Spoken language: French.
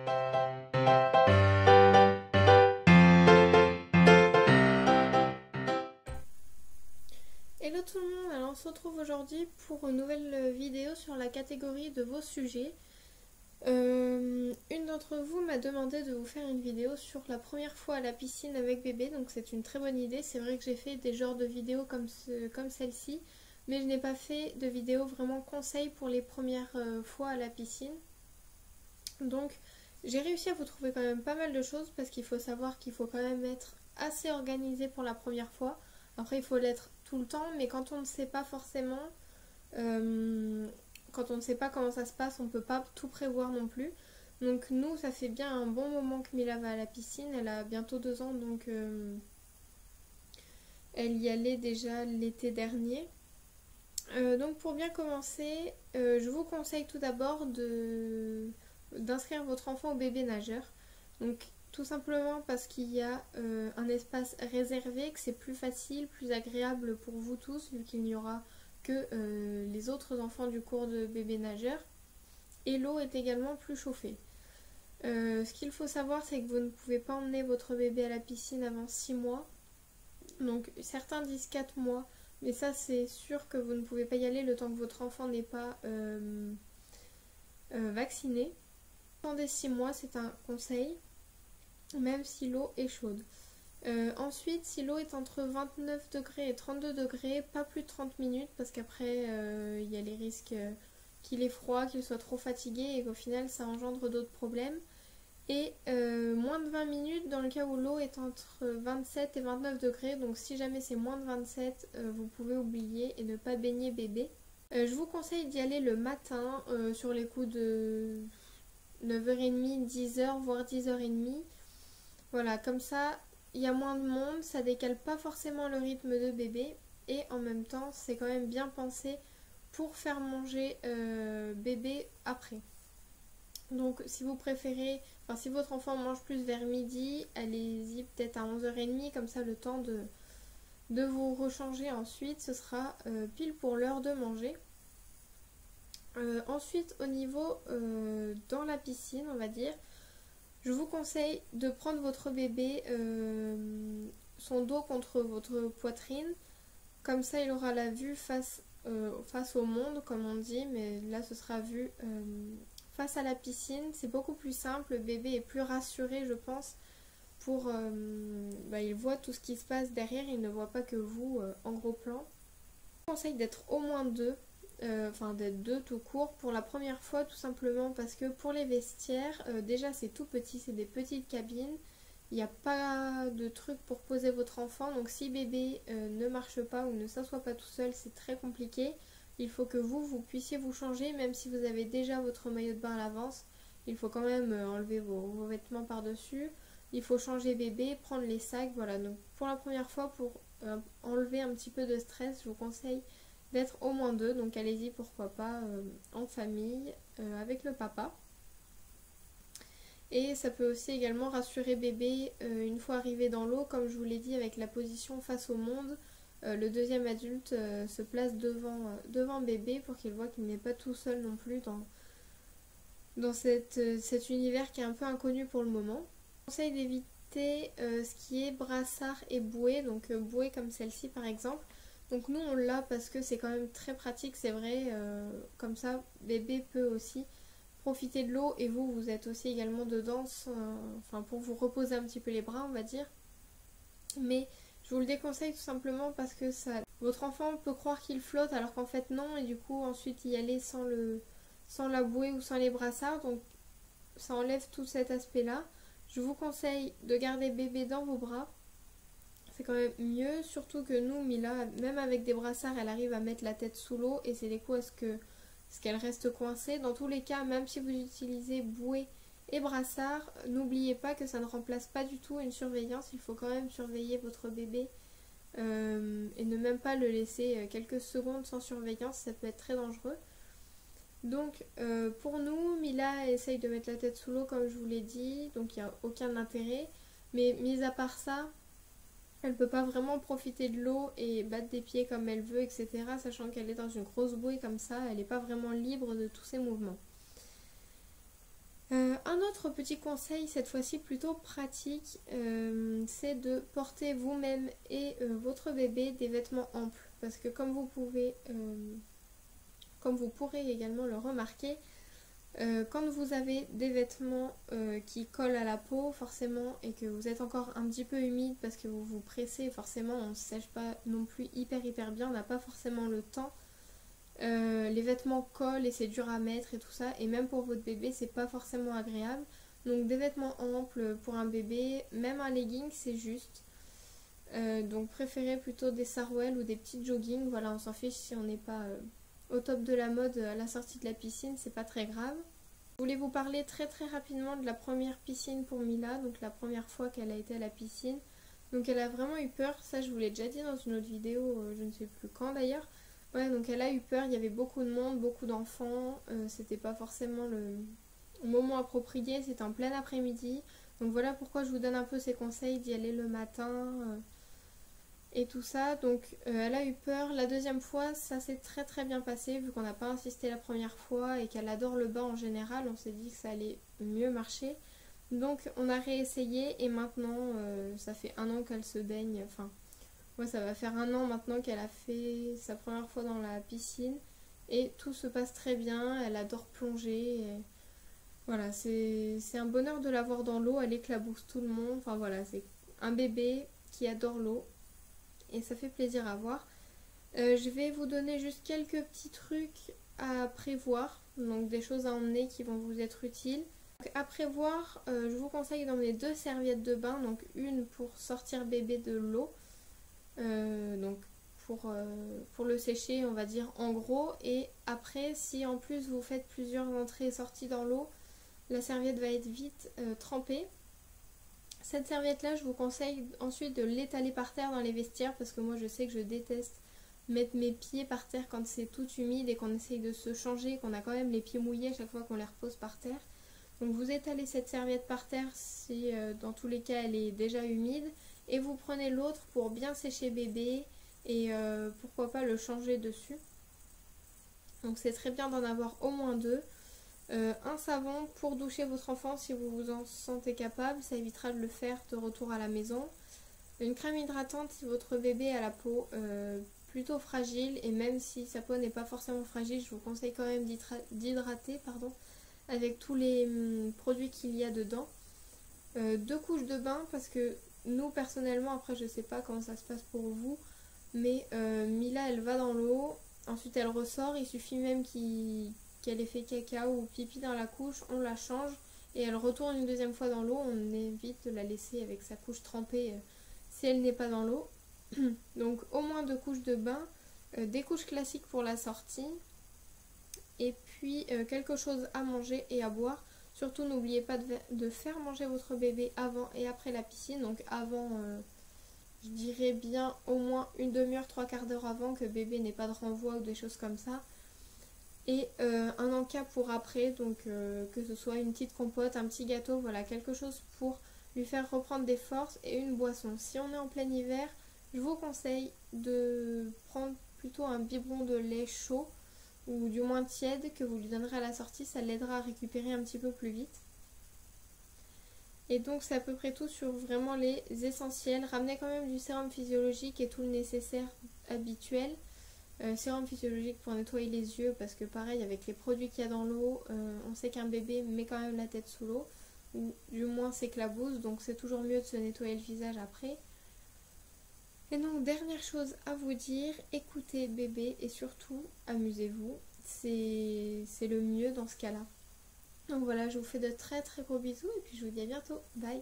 Hello tout le monde, alors on se retrouve aujourd'hui pour une nouvelle vidéo sur la catégorie de vos sujets. Une d'entre vous m'a demandé de vous faire une vidéo sur la première fois à la piscine avec bébé, donc c'est une très bonne idée. C'est vrai que j'ai fait des genres de vidéos comme celle-ci, mais je n'ai pas fait de vidéo vraiment conseil pour les premières fois à la piscine. Donc j'ai réussi à vous trouver quand même pas mal de choses parce qu'il faut savoir qu'il faut quand même être assez organisé pour la première fois. Après il faut l'être tout le temps, mais quand on ne sait pas forcément, quand on ne sait pas comment ça se passe, on ne peut pas tout prévoir non plus. Donc nous, ça fait bien un bon moment que Mila va à la piscine, elle a bientôt 2 ans, donc elle y allait déjà l'été dernier. Donc pour bien commencer, je vous conseille tout d'abord d'inscrire votre enfant au bébé nageur. Donc tout simplement parce qu'il y a un espace réservé, que c'est plus facile, plus agréable pour vous tous, vu qu'il n'y aura que les autres enfants du cours de bébé nageur. Et l'eau est également plus chauffée. Ce qu'il faut savoir, c'est que vous ne pouvez pas emmener votre bébé à la piscine avant 6 mois. Donc certains disent 4 mois, mais ça c'est sûr que vous ne pouvez pas y aller le temps que votre enfant n'est pas vacciné. Attendez 6 mois, c'est un conseil, même si l'eau est chaude. Ensuite, si l'eau est entre 29 degrés et 32 degrés, pas plus de 30 minutes, parce qu'après il y a les risques qu'il ait froid, qu'il soit trop fatigué et qu'au final ça engendre d'autres problèmes. Et moins de 20 minutes dans le cas où l'eau est entre 27 et 29 degrés. Donc si jamais c'est moins de 27, vous pouvez oublier et ne pas baigner bébé. Je vous conseille d'y aller le matin sur les coups de 9h30, 10h, voire 10h30. Voilà, comme ça, il y a moins de monde, ça décale pas forcément le rythme de bébé. Et en même temps, c'est quand même bien pensé pour faire manger bébé après. Donc si vous préférez, enfin si votre enfant mange plus vers midi, allez-y peut-être à 11h30, comme ça le temps de vous rechanger ensuite, ce sera pile pour l'heure de manger. Ensuite au niveau dans la piscine, on va dire, je vous conseille de prendre votre bébé son dos contre votre poitrine, comme ça il aura la vue face au monde comme on dit, mais là ce sera vu face à la piscine. C'est beaucoup plus simple, le bébé est plus rassuré je pense, pour il voit tout ce qui se passe derrière, il ne voit pas que vous en gros plan. Je vous conseille d'être au moins deux, enfin d'être deux tout court pour la première fois, tout simplement parce que pour les vestiaires, déjà c'est tout petit, c'est des petites cabines, il n'y a pas de truc pour poser votre enfant, donc si bébé ne marche pas ou ne s'assoit pas tout seul, c'est très compliqué. Il faut que vous puissiez vous changer, même si vous avez déjà votre maillot de bain à l'avance. Il faut quand même enlever vos vêtements par-dessus. Il faut changer bébé, prendre les sacs, voilà. Donc pour la première fois, pour enlever un petit peu de stress, je vous conseille d'être au moins deux. Donc allez-y, pourquoi pas, en famille, avec le papa. Et ça peut aussi également rassurer bébé une fois arrivé dans l'eau, comme je vous l'ai dit, avec la position face au monde. Le deuxième adulte se place devant bébé pour qu'il voit qu'il n'est pas tout seul non plus dans cet univers qui est un peu inconnu pour le moment. Je conseille d'éviter ce qui est brassard et bouée, donc bouée comme celle-ci par exemple. Donc nous on l'a parce que c'est quand même très pratique, c'est vrai, comme ça bébé peut aussi profiter de l'eau et vous êtes aussi également dedans, enfin pour vous reposer un petit peu les bras on va dire. Mais je vous le déconseille tout simplement parce que votre enfant peut croire qu'il flotte alors qu'en fait non, et du coup ensuite y aller sans la bouée ou sans les brassards, donc ça enlève tout cet aspect là. Je vous conseille de garder bébé dans vos bras, c'est quand même mieux, surtout que nous, Mila, même avec des brassards, elle arrive à mettre la tête sous l'eau et c'est des coups à ce qu'elle reste coincée. Dans tous les cas, même si vous utilisez bouée et brassard, n'oubliez pas que ça ne remplace pas du tout une surveillance. Il faut quand même surveiller votre bébé et ne même pas le laisser quelques secondes sans surveillance, ça peut être très dangereux. Donc pour nous, Mila essaye de mettre la tête sous l'eau comme je vous l'ai dit, donc il n'y a aucun intérêt. Mais mis à part ça, elle peut pas vraiment profiter de l'eau et battre des pieds comme elle veut, etc. Sachant qu'elle est dans une grosse bouée comme ça, elle n'est pas vraiment libre de tous ses mouvements. Un autre petit conseil, cette fois-ci plutôt pratique, c'est de porter vous-même et votre bébé des vêtements amples. Parce que comme vous pourrez également le remarquer, quand vous avez des vêtements qui collent à la peau forcément et que vous êtes encore un petit peu humide parce que vous vous pressez, forcément on ne sèche pas non plus hyper bien, on n'a pas forcément le temps. Les vêtements collent et c'est dur à mettre et tout ça, et même pour votre bébé c'est pas forcément agréable. Donc des vêtements amples pour un bébé, même un legging c'est juste. Donc préférez plutôt des sarouels ou des petits joggings, voilà, on s'en fiche si on n'est pas au top de la mode à la sortie de la piscine, c'est pas très grave. Je voulais vous parler très rapidement de la première piscine pour Mila, donc la première fois qu'elle a été à la piscine. Donc elle a vraiment eu peur, ça je vous l'ai déjà dit dans une autre vidéo, je ne sais plus quand d'ailleurs. Ouais, donc elle a eu peur, il y avait beaucoup de monde, beaucoup d'enfants, c'était pas forcément le moment approprié, c'était en plein après-midi. Donc voilà pourquoi je vous donne un peu ces conseils d'y aller le matin et tout ça. Donc elle a eu peur, la deuxième fois ça s'est très bien passé vu qu'on n'a pas insisté la première fois et qu'elle adore le bain en général, on s'est dit que ça allait mieux marcher. Donc on a réessayé et maintenant ça fait 1 an qu'elle se baigne, enfin... Ouais, ça va faire 1 an maintenant qu'elle a fait sa première fois dans la piscine et tout se passe très bien, elle adore plonger. Et voilà, c'est un bonheur de la voir dans l'eau, elle éclabousse tout le monde. Enfin voilà, c'est un bébé qui adore l'eau et ça fait plaisir à voir. Je vais vous donner juste quelques petits trucs à prévoir, donc des choses à emmener qui vont vous être utiles. Donc, à prévoir, je vous conseille d'emmener 2 serviettes de bain, donc une pour sortir bébé de l'eau. Donc pour le sécher on va dire en gros, et après si en plus vous faites plusieurs entrées et sorties dans l'eau, la serviette va être vite trempée. Cette serviette là je vous conseille ensuite de l'étaler par terre dans les vestiaires parce que moi je sais que je déteste mettre mes pieds par terre quand c'est tout humide et qu'on essaye de se changer, qu'on a quand même les pieds mouillés à chaque fois qu'on les repose par terre. Donc vous étalez cette serviette par terre si dans tous les cas elle est déjà humide. Et vous prenez l'autre pour bien sécher bébé et pourquoi pas le changer dessus. Donc c'est très bien d'en avoir au moins 2. Un savon pour doucher votre enfant si vous vous en sentez capable, ça évitera de le faire de retour à la maison. Une crème hydratante si votre bébé a la peau plutôt fragile, et même si sa peau n'est pas forcément fragile, je vous conseille quand même d'hydrater avec tous les produits qu'il y a dedans. 2 couches de bain parce que nous personnellement, après je sais pas comment ça se passe pour vous, mais Mila elle va dans l'eau, ensuite elle ressort, il suffit même qu'elle ait fait caca ou pipi dans la couche, on la change et elle retourne une deuxième fois dans l'eau, on évite de la laisser avec sa couche trempée si elle n'est pas dans l'eau. Donc au moins 2 couches de bain, des couches classiques pour la sortie et puis quelque chose à manger et à boire. Surtout n'oubliez pas de faire manger votre bébé avant et après la piscine. Donc avant, je dirais bien au moins une demi-heure, 3/4 d'heure avant, que bébé n'ait pas de renvoi ou des choses comme ça. Et un encas pour après, donc que ce soit une petite compote, un petit gâteau, voilà, quelque chose pour lui faire reprendre des forces, et une boisson. Si on est en plein hiver, je vous conseille de prendre plutôt un biberon de lait chaud ou du moins tiède que vous lui donnerez à la sortie, ça l'aidera à récupérer un petit peu plus vite. Et donc c'est à peu près tout sur vraiment les essentiels. Ramenez quand même du sérum physiologique et tout le nécessaire habituel. Sérum physiologique pour nettoyer les yeux parce que pareil avec les produits qu'il y a dans l'eau, on sait qu'un bébé met quand même la tête sous l'eau ou du moins s'éclabousse, donc c'est toujours mieux de se nettoyer le visage après. Et donc dernière chose à vous dire, écoutez bébé et surtout amusez-vous, c'est le mieux dans ce cas-là. Donc voilà, je vous fais de très gros bisous et puis je vous dis à bientôt, bye.